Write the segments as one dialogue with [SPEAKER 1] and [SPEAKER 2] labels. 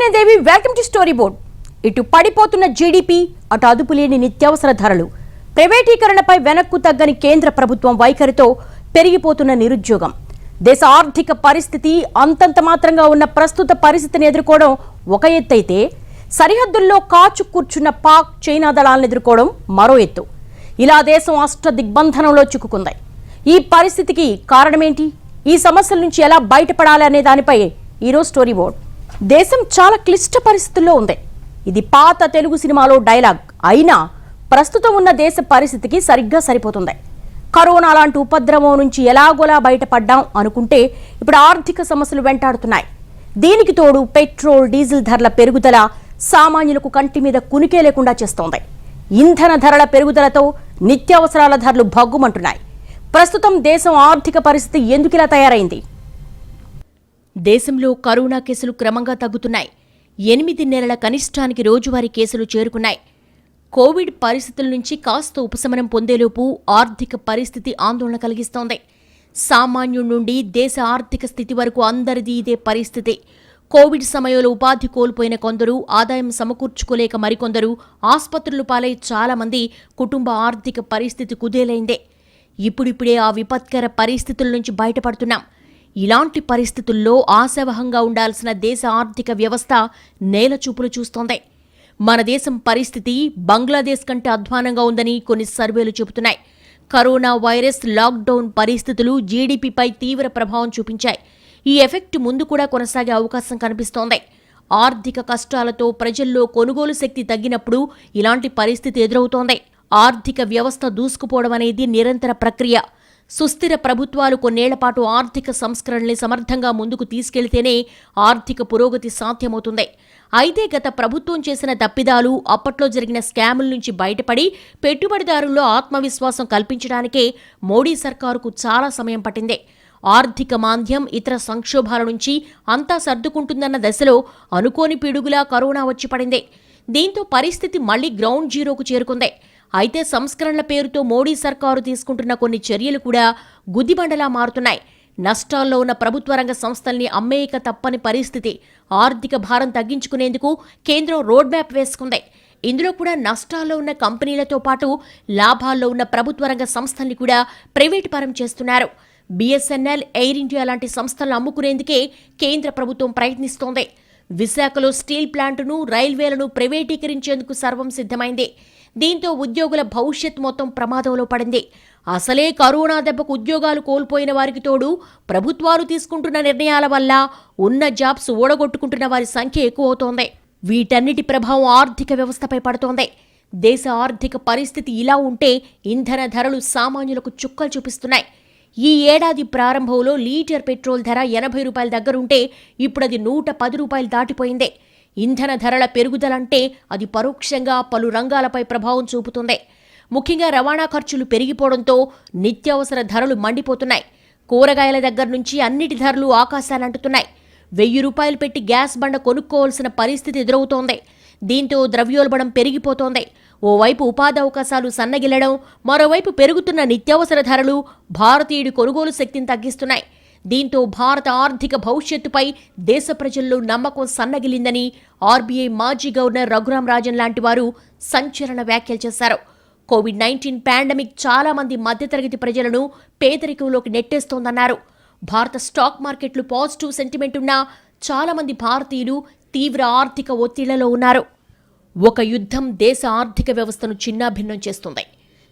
[SPEAKER 1] Devi welcome to story board. ఇటు పడిపోతున్న GDP, అటు అదుపులేని నిత్యావసర ధరలు, ప్రైవేటీకరణపై వెనక్కు తగ్గని కేంద్ర ప్రభుత్వం వైఖరితో పెరిగిపోతున్న నిరుద్యోగం, దేశ ఆర్థిక పరిస్థితి అంతంత మాత్రంగా ఉన్న ప్రస్తుత పరిస్థితిని ఎదుర్కోవడం ఒక ఎత్తైతే, సరిహద్దుల్లో కాచు కూర్చున్న పాక్, చైనా దళాలను ఎదుర్కోవడం మరో ఎత్తు. ఇలా దేశం అష్ట దిగ్బంధనంలో చిక్కుకుంది. ఈ పరిస్థితికి కారణమేంటి? ఈ సమస్యల నుంచి ఎలా బయటపడాలి అనే దానిపై ఈరోజు స్టోరీ బోర్డ్. దేశం చాలా క్లిష్ట పరిస్థితుల్లో ఉంది. ఇది పాత తెలుగు సినిమాలో డైలాగ్ అయినా ప్రస్తుతం ఉన్న దేశ పరిస్థితికి సరిగ్గా సరిపోతుంది. కరోనా లాంటి ఉపద్రవం నుంచి ఎలాగోలా బయటపడ్డాం అనుకుంటే ఇప్పుడు ఆర్థిక సమస్యలు వెంటాడుతున్నాయి. దీనికి తోడు పెట్రోల్, డీజిల్ ధరల పెరుగుదల సామాన్యులకు కంటి మీద కునికే లేకుండా చేస్తోంది. ఇంధన ధరల పెరుగుదలతో నిత్యావసరాల ధరలు భగ్గుమంటున్నాయి. ప్రస్తుతం దేశం ఆర్థిక పరిస్థితి ఎందుకిలా తయారైంది? దేశంలో కరోనా కేసులు క్రమంగా తగ్గుతున్నాయి. 8 నెలల కనిష్టానికి రోజువారీ కేసులు చేరుకున్నాయి. కోవిడ్ పరిస్థితుల నుంచి కాస్త ఉపశమనం పొందేలోపు ఆర్థిక పరిస్థితి ఆందోళన కలిగిస్తోంది. సామాన్యుడి నుండి దేశ ఆర్థిక స్థితి వరకు అందరిది ఇదే పరిస్థితి. కోవిడ్ సమయంలో ఉపాధి కోల్పోయిన కొందరు, ఆదాయం సమకూర్చుకోలేక మరికొందరు, ఆసుపత్రులు పాలై చాలామంది కుటుంబ ఆర్థిక పరిస్థితి కుదేలైందే. ఇప్పుడిప్పుడే ఆ విపత్కర పరిస్థితుల నుంచి బయటపడుతున్నాం. ఇలాంటి పరిస్థితుల్లో ఆశావహంగా ఉండాల్సిన దేశ ఆర్థిక వ్యవస్థ నేలచూపులు చూస్తోంది. మన దేశం పరిస్థితి బంగ్లాదేశ్ కంటే అధ్వానంగా ఉందని కొన్ని సర్వేలు చెబుతున్నాయి. కరోనా వైరస్, లాక్డౌన్ పరిస్థితులు జీడీపీపై తీవ్ర ప్రభావం చూపించాయి. ఈ ఎఫెక్ట్ ముందు కూడా కొనసాగే అవకాశం కనిపిస్తోంది. ఆర్థిక కష్టాలతో ప్రజల్లో కొనుగోలు శక్తి తగ్గినప్పుడు ఇలాంటి పరిస్థితి ఎదురవుతోంది. ఆర్థిక వ్యవస్థ దూసుకుపోవడం అనేది నిరంతర ప్రక్రియ. సుస్థిర ప్రభుత్వాలు కొన్నేళ్లపాటు ఆర్థిక సంస్కరణల్ని సమర్థంగా ముందుకు తీసుకెళ్తేనే ఆర్థిక పురోగతి సాధ్యమవుతుంది. అయితే గత ప్రభుత్వం చేసిన తప్పిదాలు, అప్పట్లో జరిగిన స్కాముల నుంచి బయటపడి పెట్టుబడిదారుల్లో ఆత్మవిశ్వాసం కల్పించడానికే మోడీ సర్కారుకు చాలా సమయం పట్టింది. ఆర్థిక మాంద్యం, ఇతర సంక్షోభాల నుంచి అంతా సర్దుకుంటుందన్న దశలో అనుకోని పిడుగులా కరోనా వచ్చి పడింది. దీంతో పరిస్థితి మళ్లీ గ్రౌండ్ జీరోకు చేరుకుంది. అయితే సంస్కరణల పేరుతో మోడీ సర్కారు తీసుకుంటున్న కొన్ని చర్యలు కూడా గుదిబండలా మారుతున్నాయి. నష్టాల్లో ఉన్న ప్రభుత్వ రంగ సంస్థల్ని అమ్మేయక తప్పని పరిస్థితి. ఆర్థిక భారం తగ్గించుకునేందుకు కేంద్రం రోడ్ మ్యాప్ వేసుకుంది. ఇందులో కూడా నష్టాల్లో ఉన్న కంపెనీలతో పాటు లాభాల్లో ఉన్న ప్రభుత్వ రంగ సంస్థల్ని కూడా ప్రైవేటు పరం చేస్తున్నారు. బీఎస్ఎన్ఎల్, ఎయిర్ ఇండియా లాంటి సంస్థలను అమ్ముకునేందుకే కేంద్ర ప్రభుత్వం ప్రయత్నిస్తోంది. విశాఖలో స్టీల్ ప్లాంటును, రైల్వేలను ప్రైవేటీకరించేందుకు సర్వం సిద్ధమైంది. దీంతో ఉద్యోగుల భవిష్యత్ మొత్తం ప్రమాదంలో పడింది. అసలే కరోనా దెబ్బకు ఉద్యోగాలు కోల్పోయిన వారికి తోడు ప్రభుత్వాలు తీసుకుంటున్న నిర్ణయాల వల్ల ఉన్న జాబ్స్ ఓడగొట్టుకుంటున్న వారి సంఖ్య ఎక్కువవుతోంది. వీటన్నిటి ప్రభావం ఆర్థిక వ్యవస్థపై పడుతోంది. దేశ ఆర్థిక పరిస్థితి ఇలా ఉంటే ఇంధన ధరలు సామాన్యులకు చుక్కలు చూపిస్తున్నాయి. ఈ ఏడాది ప్రారంభంలో లీటర్ పెట్రోల్ ధర 80 రూపాయల దగ్గరుంటే ఇప్పుడు అది 110 రూపాయలు దాటిపోయింది. ఇంధన ధరల పెరుగుదలంటే అది పరోక్షంగా పలు రంగాలపై ప్రభావం చూపుతుంది. ముఖ్యంగా రవాణా ఖర్చులు పెరిగిపోవడంతో నిత్యావసర ధరలు మండిపోతున్నాయి. కూరగాయల దగ్గర నుంచి అన్నిటి ధరలు ఆకాశాలంటుతున్నాయి. 1000 రూపాయలు పెట్టి గ్యాస్ బండ కొనుక్కోవాల్సిన పరిస్థితి ఎదురవుతోంది. దీంతో ద్రవ్యోల్బణం పెరిగిపోతోంది. ఓవైపు ఉపాధి అవకాశాలు సన్నగిల్లడం, మరోవైపు పెరుగుతున్న నిత్యావసర ధరలు భారతీయుడి కొనుగోలు శక్తిని తగ్గిస్తున్నాయి. దీంతో భారత ఆర్థిక భవిష్యత్తుపై దేశ ప్రజల్లో నమ్మకం సన్నగిలిందని ఆర్బీఐ మాజీ గవర్నర్ రఘురాం రాజన్ లాంటి వారు సంచలన వ్యాఖ్యలు చేశారు. కోవిడ్-19 పాండమిక్ చాలా మంది మధ్యతరగతి ప్రజలను పేదరికంలోకి నెట్టేస్తోందన్నారు. భారత స్టాక్ మార్కెట్లు పాజిటివ్ సెంటిమెంట్ ఉన్నా చాలా మంది భారతీయులు తీవ్ర ఆర్థిక ఒత్తిళ్లలో ఉన్నారు. ఒక యుద్ధం దేశ ఆర్థిక వ్యవస్థను చిన్నాభిన్నం చేస్తుంది.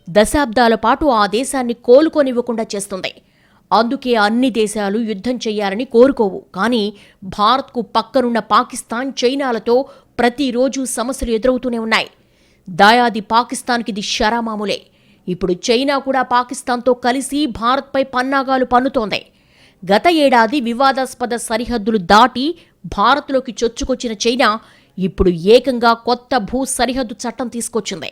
[SPEAKER 1] దశాబ్దాల పాటు ఆ దేశాన్ని కోలుకోనివ్వకుండా చేస్తుంది. అందుకే అన్ని దేశాలు యుద్ధం చెయ్యాలని కోరుకోవు. కానీ భారత్కు పక్కనున్న పాకిస్తాన్, చైనాలతో ప్రతిరోజు సమస్యలు ఎదురవుతూనే ఉన్నాయి. దాయాది పాకిస్తాన్కి ఇది షరామామూలే. ఇప్పుడు చైనా కూడా పాకిస్తాన్తో కలిసి భారత్పై పన్నాగాలు పన్నుతోంది. గత ఏడాది వివాదాస్పద సరిహద్దులు దాటి భారత్లోకి చొచ్చుకొచ్చిన చైనా ఇప్పుడు ఏకంగా కొత్త భూ సరిహద్దు చట్టం తీసుకొచ్చింది.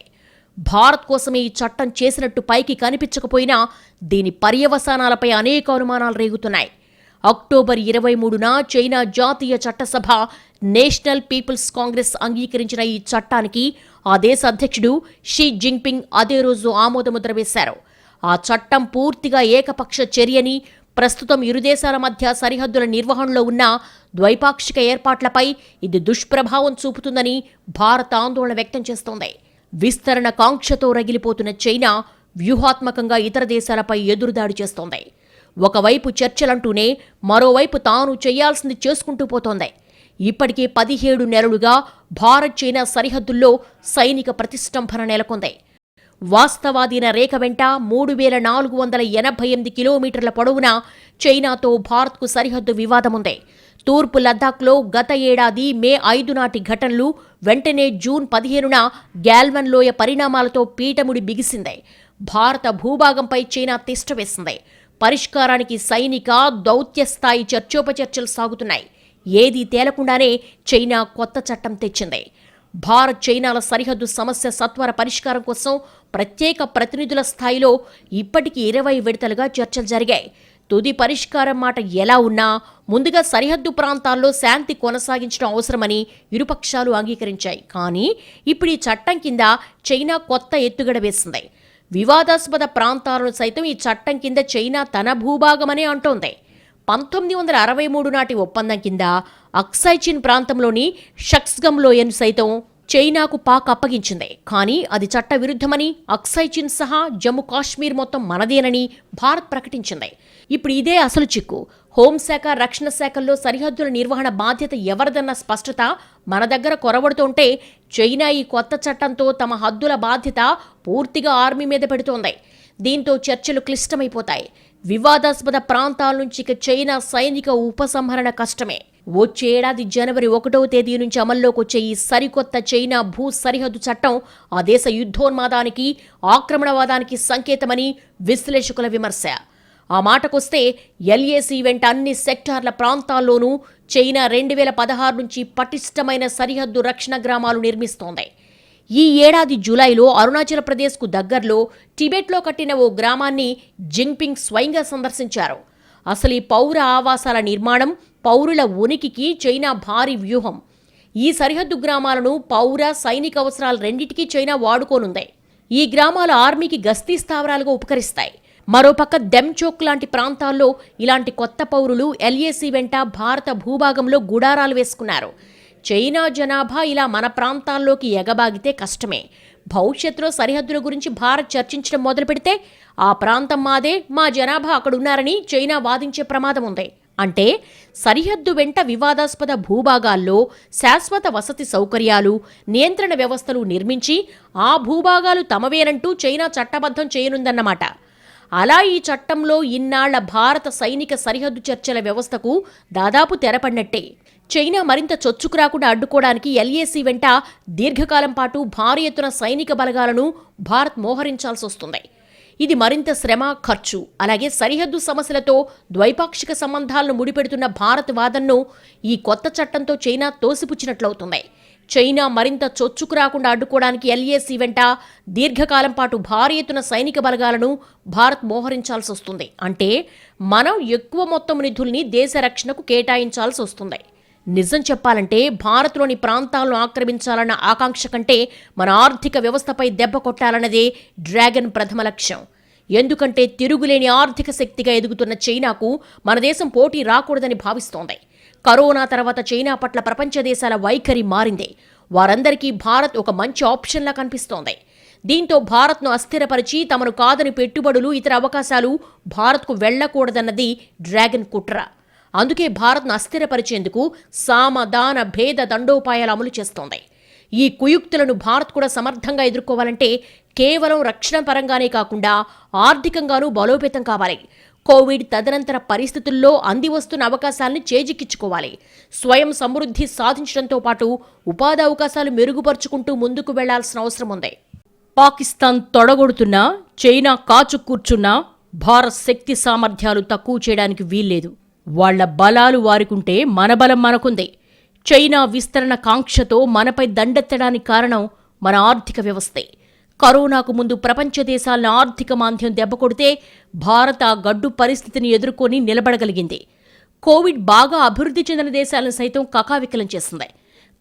[SPEAKER 1] భారత్ కోసమే ఈ చట్టం చేసినట్టు పైకి కనిపించకపోయినా దీని పర్యవసానాలపై అనేక అనుమానాలు రేగుతున్నాయి. అక్టోబర్ 23న చైనా జాతీయ చట్టసభ, నేషనల్ పీపుల్స్ కాంగ్రెస్ అంగీకరించిన ఈ చట్టానికి ఆ దేశ అధ్యక్షుడు షీ జిన్పింగ్ అదే రోజు ఆమోదముద్ర వేశారు. ఆ చట్టం పూర్తిగా ఏకపక్ష చర్యని, ప్రస్తుతం ఇరు దేశాల మధ్య సరిహద్దుల నిర్వహణలో ఉన్న ద్వైపాక్షిక ఏర్పాట్లపై ఇది దుష్ప్రభావం చూపుతుందని భారత్ ఆందోళన వ్యక్తం చేస్తోంది. విస్తరణ కాంక్షతో రగిలిపోతున్న చైనా వ్యూహాత్మకంగా ఇతర దేశాలపై ఎదురుదాడి చేస్తోంది. ఒకవైపు చర్చలంటూనే మరోవైపు తాను చేయాల్సింది చేసుకుంటూ పోతోంది. ఇప్పటికే 17 నెలలుగా భారత్ చైనా సరిహద్దుల్లో సైనిక ప్రతిష్టంభన నెలకొంది. వాస్తవాధీన రేఖ వెంట 3488 కిలోమీటర్ల పొడవున చైనాతో భారత్కు సరిహద్దు వివాదముంది. తూర్పు లద్దాఖ్లో గత ఏడాది మే 5 నాటి ఘటనలు వెంటనే జూన్ 15న గ్యాల్వన్ లోయ పరిణామాలతో పీటముడి బిగిసింది. భారత భూభాగంపై చైనా తిష్టవేసింది. పరిష్కారానికి సైనిక దౌత్య స్థాయి చర్చోపచర్చలు సాగుతున్నాయి. ఏదీ తేలకుండానే చైనా కొత్త చట్టం తెచ్చింది. భారత్ చైనాల సరిహద్దు సమస్య సత్వర పరిష్కారం కోసం ప్రత్యేక ప్రతినిధుల స్థాయిలో ఇప్పటికీ 20 విడతలుగా చర్చలు జరిగాయి. తుది పరిష్కారం మాట ఎలా ఉన్నా ముందుగా సరిహద్దు ప్రాంతాల్లో శాంతి కొనసాగించడం అవసరమని ఇరుపక్షాలు అంగీకరించాయి. కానీ ఇప్పుడు ఈ చట్టం కింద చైనా కొత్త ఎత్తుగడ వేసింది. వివాదాస్పద ప్రాంతాలను సైతం ఈ చట్టం కింద చైనా తన భూభాగమనే అంటోంది. 1963 నాటి ఒప్పందం కింద అక్సైచిన్ ప్రాంతంలోని షక్స్గమ్ లోయను సైతం చైనాకు పాక్ అప్పగించింది. కానీ అది చట్ట విరుద్ధమని, అక్సైచిన్ సహా జమ్మూ కాశ్మీర్ మొత్తం మనదేనని భారత్ ప్రకటించింది. ఇప్పుడు ఇదే అసలు చిక్కు. హోంశాఖ, రక్షణ శాఖల్లో సరిహద్దుల నిర్వహణ బాధ్యత ఎవరిదన్న స్పష్టత మన దగ్గర కొరవడుతుంటే చైనా ఈ కొత్త చట్టంతో తమ హద్దుల బాధ్యత పూర్తిగా ఆర్మీ మీద పెడుతోంది. దీంతో చర్చలు క్లిష్టమైపోతాయి. వివాదాస్పద ప్రాంతాల నుంచి ఇక చైనా సైనిక ఉపసంహరణ కష్టమే. వచ్చే ఏడాది జనవరి 1వ తేదీ నుంచి అమల్లోకి వచ్చే ఈ సరికొత్త చైనా భూ సరిహద్దు చట్టం ఆ దేశ యుద్ధోన్మాదానికి, ఆక్రమణవాదానికి సంకేతమని విశ్లేషకుల విమర్శ. ఆ మాటకొస్తే ఎల్ఏసీ వెంట అన్ని సెక్టార్ల ప్రాంతాల్లోనూ చైనా 2016 నుంచి పటిష్టమైన సరిహద్దు రక్షణ గ్రామాలు నిర్మిస్తోంది. ఈ ఏడాది జూలైలో అరుణాచల్ ప్రదేశ్కు దగ్గర్లో టిబెట్లో కట్టిన ఓ గ్రామాన్ని జిన్పింగ్ స్వయంగా సందర్శించారు. అసలు ఈ పౌర ఆవాసాల నిర్మాణం, పౌరుల ఉనికికి చైనా భారీ వ్యూహం. ఈ సరిహద్దు గ్రామాలను పౌర, సైనిక అవసరాలు రెండింటికీ చైనా వాడుకోనుంది. ఈ గ్రామాలు ఆర్మీకి గస్తీ స్థావరాలుగా ఉపకరిస్తాయి. మరోపక్క దెమ్చోక్ లాంటి ప్రాంతాల్లో ఇలాంటి కొత్త పౌరులు ఎల్ఏసీ వెంట భారత భూభాగంలో గుడారాలు వేసుకున్నారు. చైనా జనాభా ఇలా మన ప్రాంతాల్లోకి ఎగబాగితే కష్టమే. భవిష్యత్తులో సరిహద్దుల గురించి భారత్ చర్చించడం మొదలు పెడితే ఆ ప్రాంతం మాదే, మా జనాభా అక్కడున్నారని చైనా వాదించే ప్రమాదం ఉంది. అంటే సరిహద్దు వెంట వివాదాస్పద భూభాగాల్లో శాశ్వత వసతి సౌకర్యాలు, నియంత్రణ వ్యవస్థలు నిర్మించి ఆ భూభాగాలు తమవేనంటూ చైనా చట్టబద్ధం చేయనుందన్నమాట. అలా ఈ చట్టంలో ఇన్నాళ్ల భారత సైనిక సరిహద్దు చర్చల వ్యవస్థకు దాదాపు తెరపడినట్టే. చైనా మరింత చొచ్చుకురాకుండా అడ్డుకోవడానికి ఎల్ఏసీ వెంట దీర్ఘకాలం పాటు భారీ ఎత్తున సైనిక బలగాలను భారత్ మోహరించాల్సి వస్తుంది. ఇది మరింత శ్రమ, ఖర్చు, అలాగే సరిహద్దు సమస్యలతో ద్వైపాక్షిక సంబంధాలను ముడిపెడుతున్న భారత్ వాదనను ఈ కొత్త చట్టంతో చైనా తోసిపుచ్చినట్లవుతుంది. చైనా మరింత చొచ్చుకురాకుండా అడ్డుకోవడానికి ఎల్ఏసీ వెంట దీర్ఘకాలం పాటు భారీ ఎత్తున సైనిక బలగాలను భారత్ మోహరించాల్సి వస్తుంది. అంటే మనం ఎక్కువ మొత్తం నిధుల్ని దేశ రక్షణకు కేటాయించాల్సి వస్తుంది. నిజం చెప్పాలంటే భారత్లోని ప్రాంతాలను ఆక్రమించాలన్న ఆకాంక్ష కంటే మన ఆర్థిక వ్యవస్థపై దెబ్బ కొట్టాలన్నదే డ్రాగన్ ప్రథమ లక్ష్యం. ఎందుకంటే తిరుగులేని ఆర్థిక శక్తిగా ఎదుగుతున్న చైనాకు మన దేశం పోటీ రాకూడదని భావిస్తోంది. కరోనా తర్వాత చైనా పట్ల ప్రపంచ దేశాల వైఖరి మారింది. వారందరికీ భారత్ ఒక మంచి ఆప్షన్లా కనిపిస్తోంది. దీంతో భారత్ను అస్థిరపరిచి తమను కాదని పెట్టుబడులు, ఇతర అవకాశాలు భారత్కు వెళ్లకూడదన్నది డ్రాగన్ కుట్ర. అందుకే భారత్ను అస్థిరపరిచేందుకు సామ, దాన, భేద దండోపాయాలు అమలు చేస్తోంది. ఈ కుయుక్తులను భారత్ కూడా సమర్థంగా ఎదుర్కోవాలంటే కేవలం రక్షణ పరంగానే కాకుండా ఆర్థికంగానూ బలోపేతం కావాలి. కోవిడ్ తదనంతర పరిస్థితుల్లో అందివస్తున్న అవకాశాలను చేజిక్కించుకోవాలి. స్వయం సమృద్ధి సాధించడంతో పాటు ఉపాధి అవకాశాలు మెరుగుపరుచుకుంటూ ముందుకు వెళ్లాల్సిన అవసరం ఉంది. పాకిస్తాన్ తొడగొడుతున్నా, చైనా కాచు కూర్చున్నా భారత్ శక్తి సామర్థ్యాలు తక్కువ చేయడానికి వీల్లేదు. వాళ్ల బలాలు వారికుంటే మన బలం మనకుంది. చైనా విస్తరణ కాంక్షతో మనపై దండెత్తడానికి కారణం మన ఆర్థిక వ్యవస్థే. కరోనాకు ముందు ప్రపంచ దేశాలను ఆర్థిక మాంద్యం దెబ్బకొడితే భారత్ ఆ గడ్డు పరిస్థితిని ఎదుర్కొని నిలబడగలిగింది. కోవిడ్ బాగా అభివృద్ధి చెందిన దేశాలను సైతం కకావికలం చేసింది.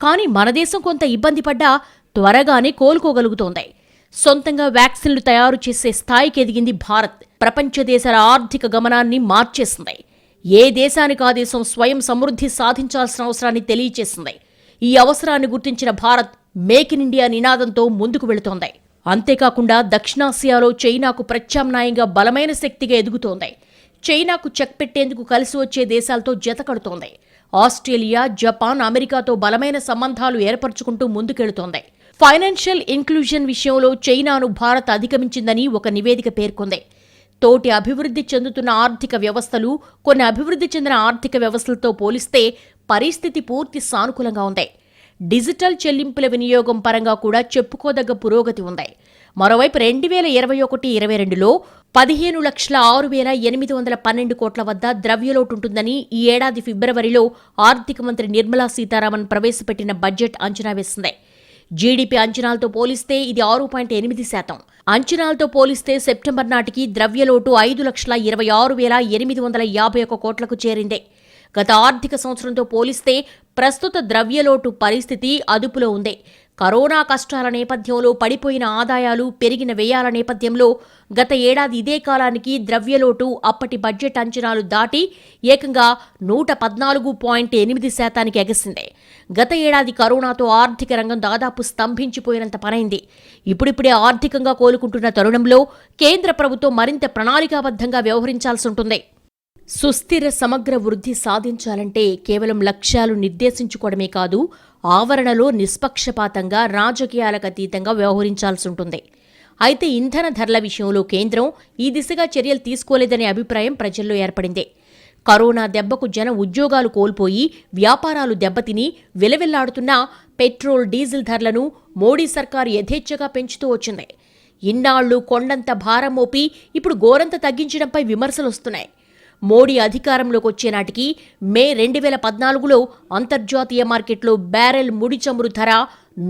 [SPEAKER 1] కానీ మన దేశం కొంత ఇబ్బంది పడ్డా త్వరగానే కోలుకోగలుగుతోంది. సొంతంగా వ్యాక్సిన్లు తయారు చేసే స్థాయికి ఎదిగింది భారత్. ప్రపంచ దేశాల ఆర్థిక గమనాన్ని మార్చేసింది. ఏ దేశానికి ఆ దేశం స్వయం సమృద్ధి సాధించాల్సిన అవసరాన్ని తెలియచేసింది. ఈ అవసరాన్ని గుర్తించిన భారత్ మేక్ ఇన్ ఇండియా నినాదంతో ముందుకు వెళుతోంది. అంతేకాకుండా దక్షిణాసియాలో చైనాకు ప్రత్యామ్నాయంగా బలమైన శక్తిగా ఎదుగుతోంది. చైనాకు చెక్ పెట్టేందుకు కలిసి వచ్చే దేశాలతో జతకడుతోంది. ఆస్ట్రేలియా, జపాన్, అమెరికాతో బలమైన సంబంధాలు ఏర్పరచుకుంటూ ముందుకెళుతోంది. ఫైనాన్షియల్ ఇంక్లూజన్ విషయంలో చైనాను భారత్ అధిగమించిందని ఒక నివేదిక పేర్కొంది. తోటి అభివృద్ధి చెందుతున్న ఆర్థిక వ్యవస్థలు కొన్ని అభివృద్ధి చెందిన ఆర్థిక వ్యవస్థలతో పోలిస్తే పరిస్థితి పూర్తి సానుకూలంగా ఉంది. డిజిటల్ చెల్లింపుల వినియోగం పరంగా కూడా చెప్పుకోదగ్గ పురోగతి ఉంది. మరోవైపు 2021-22లో 15,06,812 కోట్ల వద్ద ద్రవ్యలోటు ఉంటుందని ఈ ఏడాది ఫిబ్రవరిలో ఆర్థిక మంత్రి నిర్మలా సీతారామన్ ప్రవేశపెట్టిన బడ్జెట్ అంచనా వేసింది. జీడీపీ అంచనాలతో పోలిస్తే ఇది 6.8%. అంచనాలతో పోలిస్తే సెప్టెంబర్ నాటికి ద్రవ్యలోటు 5,26,851 కోట్లకు చేరింది. గత ఆర్థిక సంవత్సరంతో పోలిస్తే ప్రస్తుత ద్రవ్యలోటు పరిస్థితి అదుపులో ఉంది. కరోనా కష్టాల నేపథ్యంలో పడిపోయిన ఆదాయాలు, పెరిగిన వ్యయాల నేపథ్యంలో గత ఏడాది ఇదే కాలానికి ద్రవ్యలోటు అప్పటి బడ్జెట్ అంచనాలు దాటి ఏకంగా 114.8% ఎగసింది. గత ఏడాది కరోనాతో ఆర్థిక రంగం దాదాపు స్తంభించిపోయినంత పనైంది. ఇప్పుడిప్పుడే ఆర్థికంగా కోలుకుంటున్న తరుణంలో కేంద్ర ప్రభుత్వం మరింత ప్రణాళికాబద్ధంగా వ్యవహరించాల్సి ఉంటుంది. సుస్థిర సమగ్ర వృద్ధి సాధించాలంటే కేవలం లక్ష్యాలు నిర్దేశించుకోవడమే కాదు, ఆవరణలో నిష్పక్షపాతంగా, రాజకీయాలకు అతీతంగా వ్యవహరించాల్సి ఉంటుంది. అయితే ఇంధన ధరల విషయంలో కేంద్రం ఈ దిశగా చర్యలు తీసుకోలేదనే అభిప్రాయం ప్రజల్లో ఏర్పడింది. కరోనా దెబ్బకు జనం ఉద్యోగాలు కోల్పోయి, వ్యాపారాలు దెబ్బతిని విలవిల్లాడుతున్న పెట్రోల్, డీజిల్ ధరలను మోడీ సర్కారు యథేచ్ఛగా పెంచుతూ వచ్చింది. ఇన్నాళ్లు కొండంత భారం మోపి ఇప్పుడు గోరంత తగ్గించడంపై విమర్శలొస్తున్నాయి. మోడీ అధికారంలోకి వచ్చే నాటికి మే 2014లో అంతర్జాతీయ మార్కెట్లో బ్యారెల్ ముడి చమురు ధర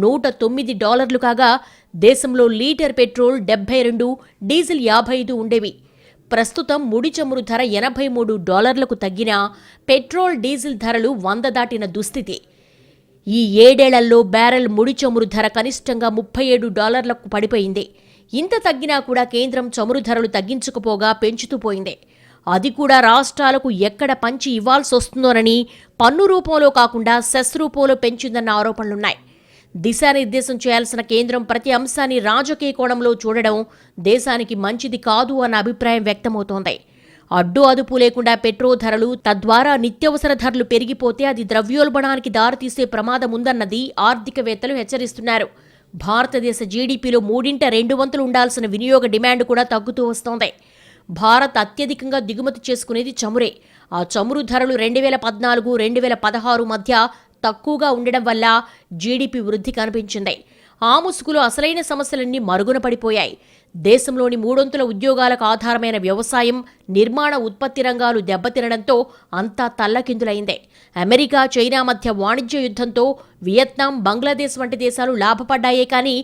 [SPEAKER 1] $109 కాగా దేశంలో లీటర్ పెట్రోల్ $72, డీజిల్ $55 ఉండేవి. ప్రస్తుతం ముడి చమురు ధర $83కు తగ్గినా పెట్రోల్, డీజిల్ ధరలు 100 దాటిన దుస్థితి. ఈ 7 ఏళ్లలో బ్యారెల్ ముడి చమురు ధర కనిష్టంగా $37కు పడిపోయింది. ఇంత తగ్గినా కూడా కేంద్రం చమురు ధరలు తగ్గించకపోగా పెంచుతూ పోయింది. అది కూడా రాష్ట్రాలకు ఎక్కడ పంచి ఇవ్వాల్సి వస్తుందోనని పన్ను రూపంలో కాకుండా సెస్ రూపంలో పెంచిందన్న ఆరోపణలున్నాయి. దిశానిర్దేశం చేయాల్సిన కేంద్రం ప్రతి అంశాన్ని రాజకీయ కోణంలో చూడడం దేశానికి మంచిది కాదు అన్న అభిప్రాయం వ్యక్తమవుతోంది. అడ్డు అదుపు లేకుండా పెట్రోల్ ధరలు, తద్వారా నిత్యావసర ధరలు పెరిగిపోతే అది ద్రవ్యోల్బణానికి దారితీసే ప్రమాదం ఉందన్నది ఆర్థికవేత్తలు హెచ్చరిస్తున్నారు. భారతదేశ జీడీపీలో 2/3 ఉండాల్సిన వినియోగ డిమాండ్ కూడా తగ్గుతూ వస్తోంది. భారత్ అత్యధికంగా దిగుమతి చేసుకునేది చమురే. ఆ చమురు ధరలు 2014-2016 మధ్య తక్కువగా ఉండడం వల్ల జీడీపీ వృద్ధి కనిపించింది. ఆ ముసుగులో అసలైన సమస్యలన్నీ మరుగున పడిపోయాయి. దేశంలోని 3/4 ఉద్యోగాలకు ఆధారమైన వ్యవసాయం, నిర్మాణ ఉత్పత్తి రంగాలు దెబ్బతినడంతో అంతా తల్లకిందులైంది. అమెరికా, చైనా మధ్య వాణిజ్య యుద్ధంతో వియత్నాం, బంగ్లాదేశ్ వంటి దేశాలు లాభపడ్డాయే కానీ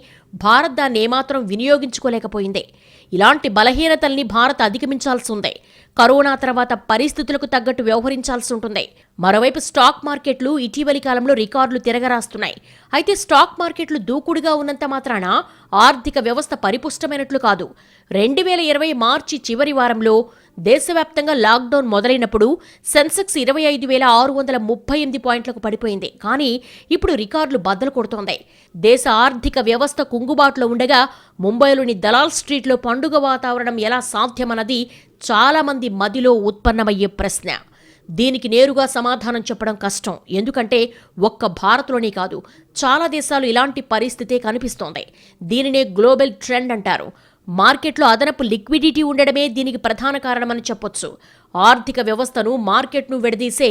[SPEAKER 1] భారత్ దాన్ని ఏమాత్రం వినియోగించుకోలేకపోయింది. ఇలాంటి బలహీనతల్ని భారత్ అధిగమించాల్సి ఉంది. కరోనా తర్వాత పరిస్థితులకు తగ్గట్టు వ్యవహరించాల్సి ఉంటుంది. మరోవైపు స్టాక్ మార్కెట్లు ఇటీవలి కాలంలో రికార్డులు తిరగరాస్తున్నాయి. అయితే స్టాక్ మార్కెట్లు దూకుడుగా ఉన్నంత మాత్రాన ఆర్థిక వ్యవస్థ పరిపుష్టమైనట్లు కాదు. 2020 మార్చి చివరి వారంలో దేశవ్యాప్తంగా లాక్డౌన్ మొదలైనప్పుడు సెన్సెక్స్ 25,638 పాయింట్లకు పడిపోయింది. కానీ ఇప్పుడు రికార్డులు బద్దలు కొడుతోంది. దేశ ఆర్థిక వ్యవస్థ కుంగుబాటులో ఉండగా ముంబైలోని దలాల్ స్ట్రీట్లో పండుగ వాతావరణం ఎలా సాధ్యమన్నది చాలామంది మదిలో ఉత్పన్నమయ్యే ప్రశ్న. దీనికి నేరుగా సమాధానం చెప్పడం కష్టం. ఎందుకంటే ఒక్క భారత్లోనే కాదు, చాలా దేశాలు ఇలాంటి పరిస్థితే కనిపిస్తోంది. దీనినే గ్లోబల్ ట్రెండ్ అంటారు. మార్కెట్లో అదనపు లిక్విడిటీ ఉండడమే దీనికి ప్రధాన కారణమని చెప్పొచ్చు. ఆర్థిక వ్యవస్థను, మార్కెట్ను విడదీసే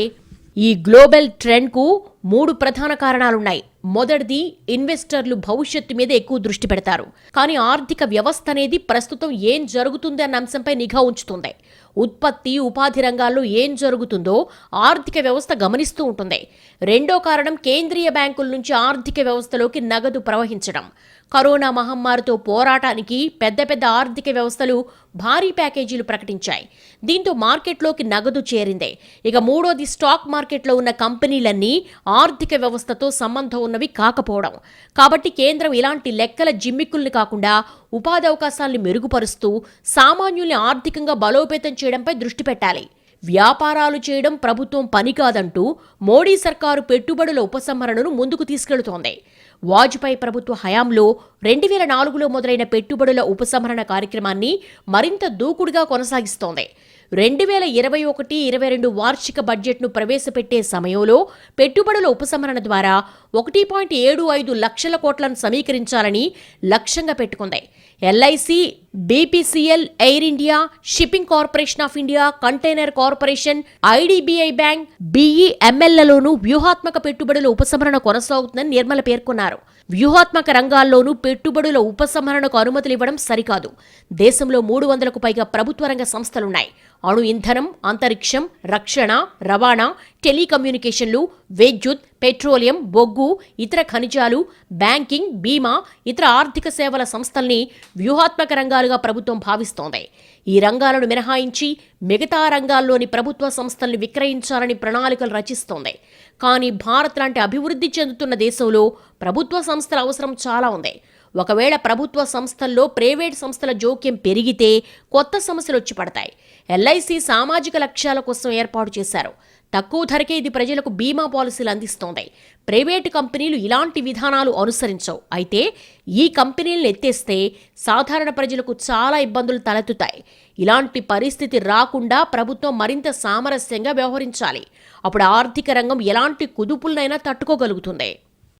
[SPEAKER 1] ఈ గ్లోబల్ ట్రెండ్కు 3 ప్రధాన కారణాలున్నాయి. మొదటిది, ఇన్వెస్టర్లు భవిష్యత్తు మీద ఎక్కువ దృష్టి పెడతారు. కానీ ఆర్థిక వ్యవస్థ అనేది ప్రస్తుతం ఏం జరుగుతుంది అన్న అంశంపై నిఘా ఉంచుతుంది. ఉత్పత్తి, ఉపాధి రంగాల్లో ఏం జరుగుతుందో ఆర్థిక వ్యవస్థ గమనిస్తూ ఉంటుంది. రెండో కారణం, కేంద్రీయ బ్యాంకుల నుంచి ఆర్థిక వ్యవస్థలోకి నగదు ప్రవహించడం. కరోనా మహమ్మారితో పోరాటానికి పెద్ద పెద్ద ఆర్థిక వ్యవస్థలు భారీ ప్యాకేజీలు ప్రకటించాయి. దీంతో మార్కెట్లోకి నగదు చేరింది. ఇక మూడోది, స్టాక్ మార్కెట్లో ఉన్న కంపెనీలన్నీ ఆర్థిక వ్యవస్థతో సంబంధం ఉన్నవి కాకపోవడం. కాబట్టి కేంద్రం ఇలాంటి లెక్కల జిమ్మిక్కుల్ని కాకుండా ఉపాధి అవకాశాలను మెరుగుపరుస్తూ సామాన్యుల్ని ఆర్థికంగా బలోపేతం చేయడంపై దృష్టి పెట్టాలి. వ్యాపారాలు చేయడం ప్రభుత్వం పని కాదంటూ మోడీ సర్కారు పెట్టుబడుల ఉపసంహరణను ముందుకు తీసుకెళుతోంది. వాజ్పేయి ప్రభుత్వ హయాంలో 2004లో మొదలైన పెట్టుబడుల ఉపసంహరణ కార్యక్రమాన్ని మరింత దూకుడుగా కొనసాగిస్తోంది. 2021-22 వార్షిక బడ్జెట్ను ప్రవేశపెట్టే సమయంలో పెట్టుబడుల ఉపసంహరణ ద్వారా 1.75 లక్షల కోట్లను సమీకరించాలని లక్ష్యంగా పెట్టుకుంది. LIC, BPCL, Air India, Shipping Corporation of India, Container Corporation, IDBI Bank, బీఈఎంఎల్లలోనూ వ్యూహాత్మక పెట్టుబడుల ఉపసంహరణ కొనసాగుతుందని నిర్మల పేర్కొన్నారు. వ్యూహాత్మక రంగాల్లోనూ పెట్టుబడుల ఉపసంహరణకు అనుమతులు ఇవ్వడం సరికాదు. దేశంలో 300కు పైగా ప్రభుత్వ రంగ సంస్థలున్నాయి. అణు ఇంధనం, అంతరిక్షం, రక్షణ, రవాణా, టెలికమ్యూనికేషన్లు, విద్యుత్, పెట్రోలియం, బొగ్గు, ఇతర ఖనిజాలు, బ్యాంకింగ్, బీమా, ఇతర ఆర్థిక సేవల సంస్థల్ని వ్యూహాత్మక రంగాలుగా ప్రభుత్వం భావిస్తోంది. ఈ రంగాలను మినహాయించి మిగతా రంగాల్లోని ప్రభుత్వ సంస్థల్ని విక్రయించాలని ప్రణాళికలు రచిస్తోంది. కానీ భారత్ లాంటి అభివృద్ధి చెందుతున్న దేశంలో ప్రభుత్వ సంస్థల అవసరం చాలా ఉంది. ఒకవేళ ప్రభుత్వ సంస్థల్లో ప్రైవేట్ సంస్థల జోక్యం పెరిగితే కొత్త సమస్యలు వచ్చి పడతాయి. ఎల్ఐసి సామాజిక లక్ష్యాల కోసం ఏర్పాటు చేశారు. తక్కువ ధరకే ఇది ప్రజలకు బీమా పాలసీలు అందిస్తోంది. ప్రైవేటు కంపెనీలు ఇలాంటి విధానాలు అనుసరించవు. అయితే ఈ కంపెనీలను ఎత్తేస్తే సాధారణ ప్రజలకు చాలా ఇబ్బందులు తలెత్తుతాయి. ఇలాంటి పరిస్థితి రాకుండా ప్రభుత్వం మరింత సామరస్యంగా వ్యవహరించాలి. అప్పుడు ఆర్థిక రంగం ఎలాంటి కుదుపులనైనా తట్టుకోగలుగుతుంది.